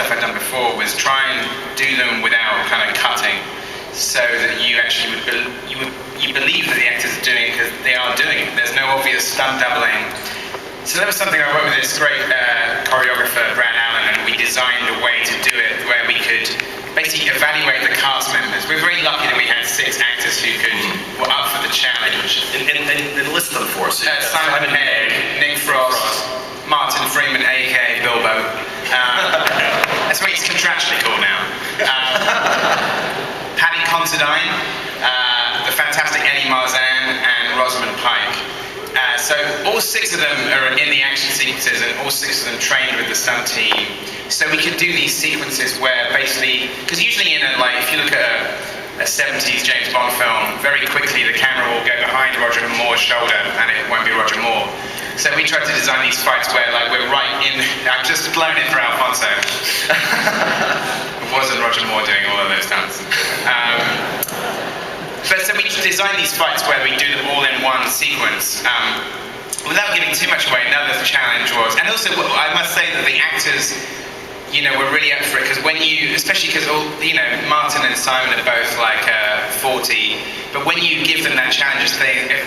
stuff I'd done before was try and do them without kind of cutting, so that you actually you believe that the actors are doing it because they are doing it. There's no obvious stunt doubling. So that was something I worked with this great choreographer, Brad Allen, and we designed a way to do it where we could basically evaluate the cast members. We were very lucky that we had 6 actors who were up for the challenge. And list them for us. Simon Pegg, Nick Frost, Martin Freeman, aka Bilbo. That's what he's contractually called now. Paddy Considine, the fantastic Eddie Marzan, and Rosamund Pike. So all 6 of them are in the action sequences, and all 6 of them trained with the stunt team. So we could do these sequences where basically, because usually if you look at a 70s James Bond film, very quickly the camera will go behind Roger Moore's shoulder and it won't be Roger Moore. So we tried to design these fights where we're right in, I've just blown it for Alfonso. It wasn't Roger Moore doing all of those stunts. But so we designed these fights where we do them all in one sequence. Without giving too much away, another challenge was, and also I must say that the actors, were really up for it, because especially because Martin and Simon are both 40, but when you give them that challenge,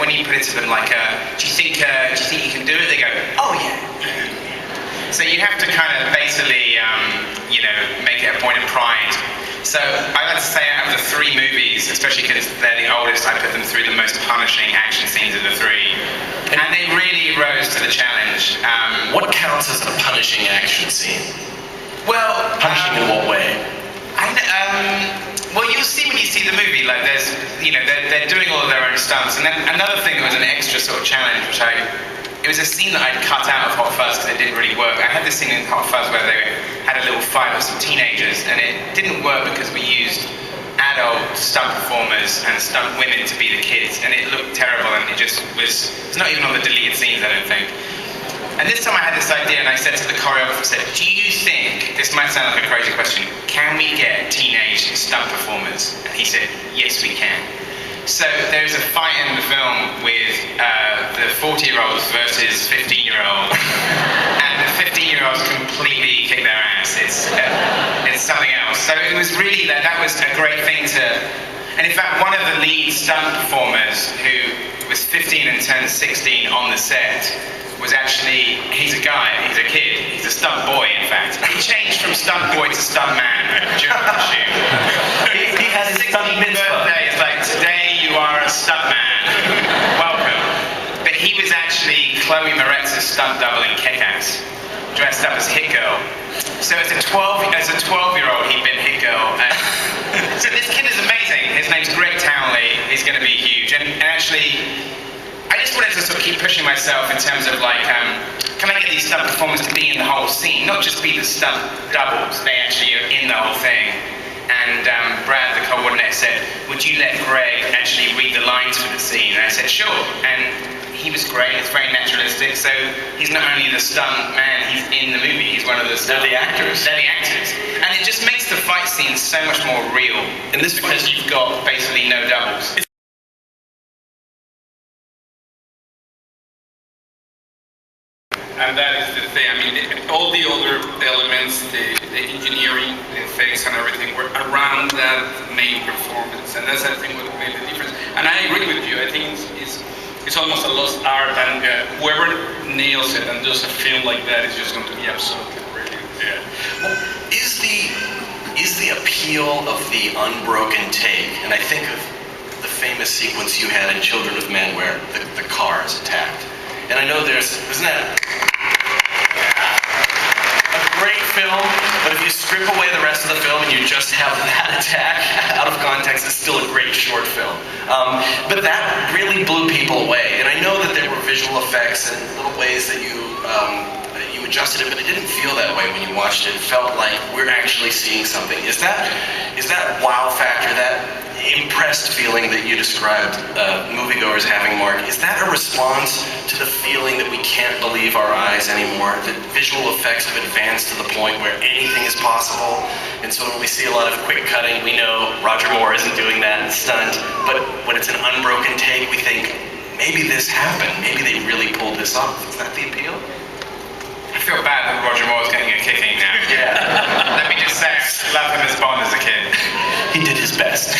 when you put it to them do you think you can do it? They go, oh yeah. So you have to kind of basically, make it a point of pride. So I like to say out of the 3 movies, especially because they're the oldest, I put them through the most punishing action scenes of the 3. And they really rose to the challenge. What counts as a punishing action scene? Well, punishing in what way? Well, you'll see when you see the movie. There's, they're doing all of their own stunts. And then another thing that was an extra sort of challenge, which it was a scene that I'd cut out of Hot Fuzz because it didn't really work. I had this scene in Hot Fuzz where they had a little fight with some teenagers, and it didn't work because we used adult stunt performers and stunt women to be the kids, and it looked terrible, and it's not even on the deleted scenes, I don't think. And this time I had this idea, and I said to the choreographer, do you think, this might sound like a crazy question, can we get teenage stunt performers? And he said, yes, we can. So there's a fight in the film with the 40-year-olds versus 15-year-olds, and the 15-year-olds completely kick their ass. It's something else. So it was really that was a great thing to. And in fact, one of the lead stunt performers, who was 15 and turned 16 on the set, was actually, he's a guy, he's a kid, he's a stunt boy, in fact. He changed from stunt boy to stunt man during the shoot. He had his stunt birthday. It's today you are a stunt man. Welcome. But he was actually Chloe Moretz's stunt double in Kick-Ass, dressed up as Hit Girl. So as a 12-year-old, he'd been Hit Girl. So this kid is amazing. His name's Greg Townley. He's going to be huge. And actually, I just wanted to sort of keep pushing myself in terms of can I get these stunt performers to be in the whole scene, not just be the stunt doubles, they actually are in the whole thing. And Brad, the coordinator, said, would you let Greg actually read the lines for the scene? And I said, sure. And he was great, it's very naturalistic, so he's not only the stunt man, he's in the movie, he's one of the They're the actors. They're the actors. And it just makes the fight scene so much more real. And this because you've got basically no doubles. And that is the thing. I mean, all the other elements, the engineering, the effects, and everything were around that main performance, and that's I think what made the difference. And I agree with you. I think it's almost a lost art, and whoever nails it and does a film like that is just going to be absolutely brilliant. Yeah. Well, is the appeal of the unbroken take, and I think of the famous sequence you had in Children of Men where the car is attacked. And I know isn't that a great film, but if you strip away the rest of the film and you just have that attack out of context, it's still a great short film. But that really blew people away. And I know that there were visual effects and little ways that you adjusted it, but it didn't feel that way when you watched it. It felt like we're actually seeing something. Is that wow factor, that impressed feeling that you described moviegoers having, Mark, is that a response to the feeling that we can't believe our eyes anymore, that visual effects have advanced to the point where anything is possible, and so when we see a lot of quick cutting, we know Roger Moore isn't doing that in stunt, but when it's an unbroken take, we think, maybe this happened, maybe they really pulled this off. Is that the appeal? I feel bad that Roger Moore's getting a kicking now. Yeah. Let love him as Bond as a kid. He did his best.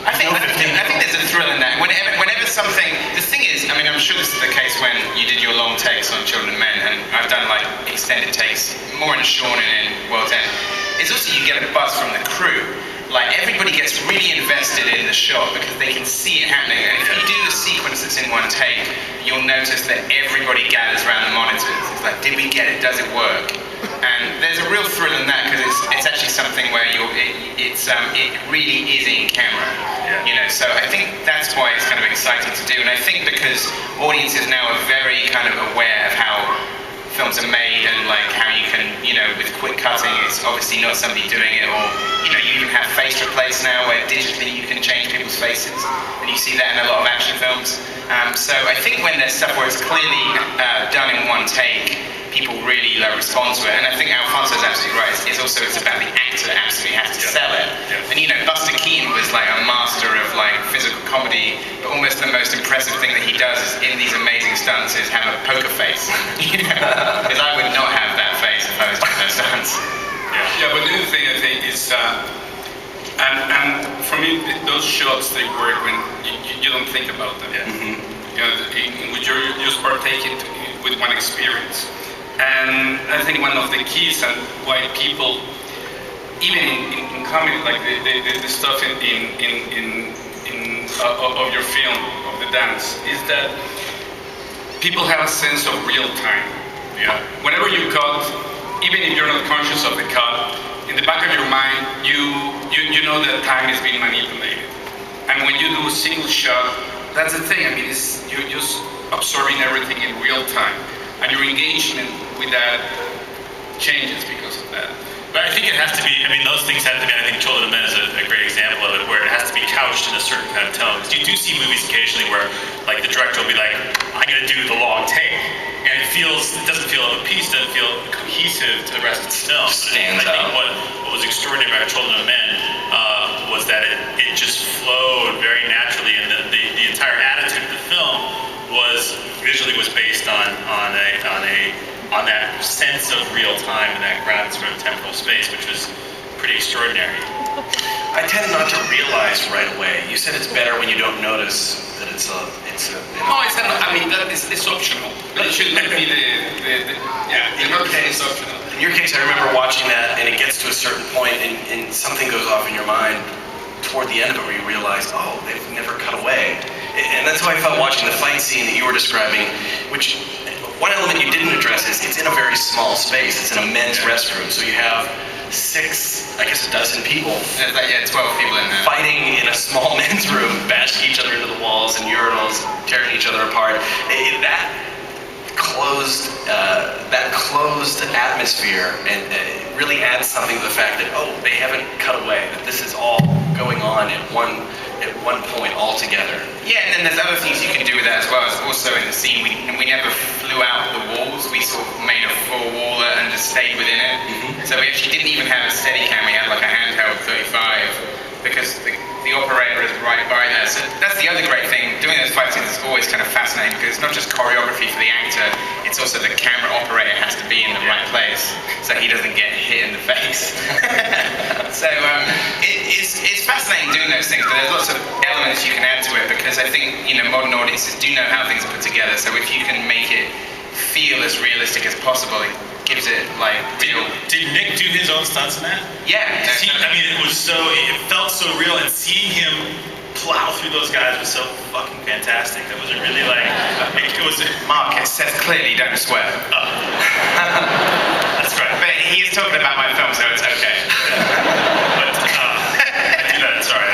I think there's a thrill in that. Whenever something, the thing is, I mean, I'm sure this is the case when you did your long takes on Children of Men, and I've done like extended takes, more in Sean and in World's End. It's also you get a buzz from the crew. Like everybody gets really invested in the shot because they can see it happening. And if you do a sequence that's in one take, you'll notice that everybody gathers around the monitors. It's like, did we get it? Does it work? And there's a real thrill in that because it's actually something where it really is in camera. Yeah. You know, so I think that's why it's kind of exciting to do. And I think because audiences now are very kind of aware of how films are made and like how you can, you know, with quick cutting, it's obviously not somebody doing it, or you know, you even have face replace now where digitally you can change people's faces, and you see that in a lot of action films. So I think when there's stuff where it's clearly done in one take, people really respond to it. And I think Alfonso's absolutely right. It's about the actor that absolutely has to sell it. Yeah. And you know, Buster Keaton was like a master of like physical comedy, but almost the most impressive thing that he does is in these amazing stunts is have a poker face. You know, because I would not have that face if I was doing those stunts. Yeah, but the other thing I think is, and for me, those shots they work when you don't think about them. Yeah. Mm-hmm. You know, in which you're just partaking with one experience. And I think one of the keys and why people, even in comedy, like the stuff of your film, of the dance, is that people have a sense of real time. Yeah. Whenever you cut, even if you're not conscious of the cut, in the back of your mind, you know that time is being manipulated. And when you do a single shot, that's the thing. I mean, you're just absorbing everything in real time. And your engagement with that changes because of that. But I think it has to be, I mean, those things have to be, I think Children of Men is a great example of it, where it has to be couched in a certain kind of tone. Because you do see movies occasionally where, like, the director will be like, I'm going to do the long take. And it doesn't feel of a piece, doesn't feel cohesive to the rest of the film. Stands and I think out. what was extraordinary about Children of Men was that it just flowed very naturally, and the entire attitude of the film was based on that sense of real time and that grounded sort of temporal space, which was pretty extraordinary. I tend not to realize right away. You said it's better when you don't notice that it's a. No, I mean, it's optional. That should not be in your case, it's optional. In your case, I remember watching that, and it gets to a certain point, and something goes off in your mind toward the end of it, where you realize, oh, they've never cut away. And that's how I felt watching the fight scene that you were describing, which one element you didn't address is it's in a very small space. It's in a men's restroom, so you have 12 people. There's like 12 people in there. Fighting in a small men's room, bashing each other into the walls and urinals, tearing each other apart. That closed atmosphere and really adds something to the fact that, oh, they haven't cut away, that this is all going on at one point all together. Yeah, and then there's other things you can do with that as well. It's also in the scene, we never flew out the walls. We sort of made a full wall and just stayed within it. Mm-hmm. So we actually didn't even have a Steadicam. We had like a handheld 35 because the operator is right by there. So that's the other great thing. Doing those fight scenes is always kind of fascinating because it's not just choreography for the actor, it's also the camera operator has to be in the right place so he doesn't get hit in the face. So it's fascinating doing those things, but there's lots of elements you can add to it because I think, you know, modern audiences do know how things are put together. So if you can make it feel as realistic as possible, it gives it like real. Did Nick do his own stunts in that? Yeah. It felt so real, and seeing him plow through those guys was so fucking fantastic. That was really like, it was. Mark, it says clearly don't swear. Oh. That's right. But he is talking about my film, so it's okay. But I do that. Sorry,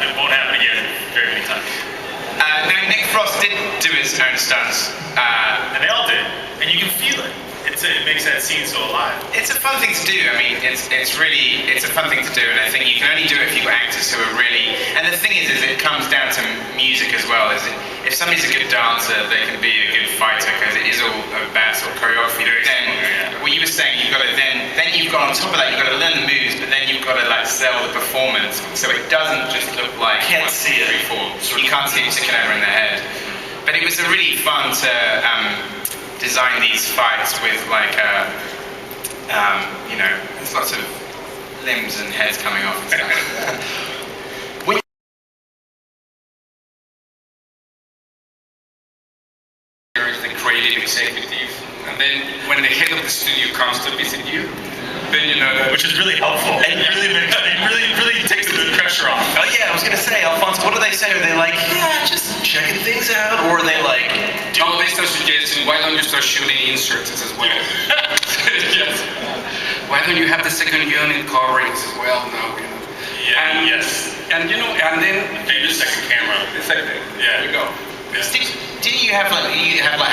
it won't happen again very many times. Now Nick Frost did do his own stunts. And they all did, and you can feel it. It makes that scene so alive. It's a fun thing to do. I mean, it's a fun thing to do, and I think you can only do it if you've got actors who are really. And the thing is it comes down to music as well. If somebody's a good dancer, they can be a good fighter because it is all about sort of choreography. But then, what you were saying, you've got to then you've got on top of that, you've got to learn the moves, but then you've got to like sell the performance, so it doesn't just look like you can't see it. You can't see it sticking over in their head. But it was really fun to design these fights with like limbs and heads coming off and stuff. There is the creative executive, and then when the head of the studio comes to visit you, then you know that. Which is really helpful. It really takes the pressure off. Oh yeah, I was gonna say, Alfonso, what do they say? Are they like, yeah, just checking things out? Or are they like, Oh, they start suggesting, why don't you start shooting inserts as well? Yes. Why don't you have the second unit coverings as well now? You know? Yeah, And, yes. And you know, and then Maybe the second camera. the second. Yeah. There we go. Didn't you have like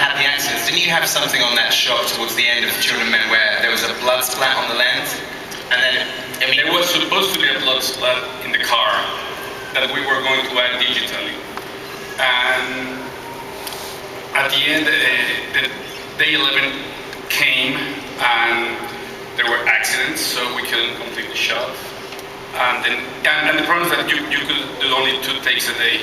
happy accidents? Didn't you have something on that shot towards the end of Children of Men where there was a blood splat on the lens? And then, I mean, There was supposed to be a blood splat in the car that we were going to add digitally. And at the end, the day 11 came and there were accidents, so we couldn't complete the shot. And the problem is that you could do only 2 takes a day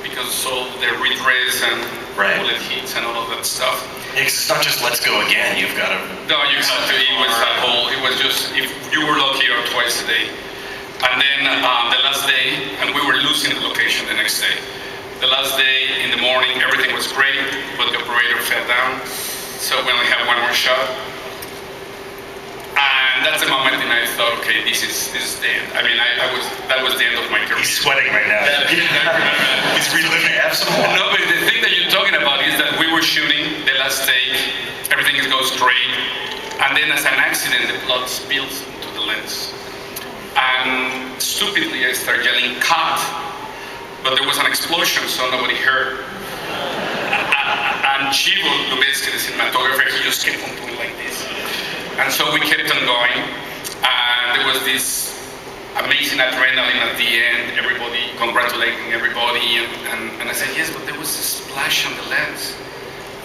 because of the redress and Right. bullet hits and all of that stuff. it's not just let's go again, you've got to. No, you have to. It was that whole. It was just if you were lucky or twice a day, and then the last day, and we were losing the location the next day. The last day in the morning, everything was great, but the operator fell down, so we only have 1 more shot. And that's the moment when I thought, okay, this is the end. I mean, that was the end of my career. He's sweating right now. He's reliving it. No, but the thing that you're talking about is that we were shooting the last take, everything goes great, and then as an accident, the blood spills into the lens. And stupidly, I started yelling, cut! But there was an explosion, so nobody heard. And Chivo Lubezki, the cinematographer, he just kept on doing like this. And so we kept on going, and there was this amazing adrenaline at the end, everybody congratulating everybody, and I said, yes, but there was a splash on the lens.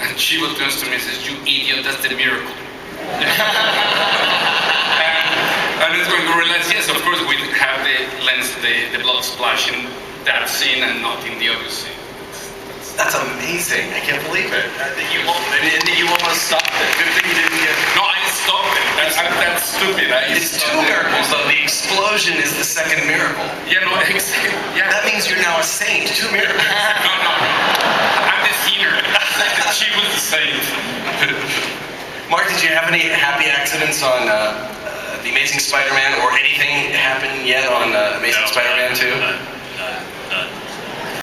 And Chivo turns to me and says, you idiot, that's the miracle. and it's when we realized, yes, of course, we have the lens, the blood splash in that scene and not in the other scene. That's amazing. I can't believe it. You almost stopped it. Good thing you didn't get. No, I stopped it. That's stupid. It's 2 miracles though. The explosion is the second miracle. Yeah, no, exactly. Yeah. That means you're now a saint. 2 miracles. No. I'm the sinner. She was the saint. Mark, did you have any happy accidents on The Amazing Spider-Man or anything happen yet on Amazing Spider-Man 2?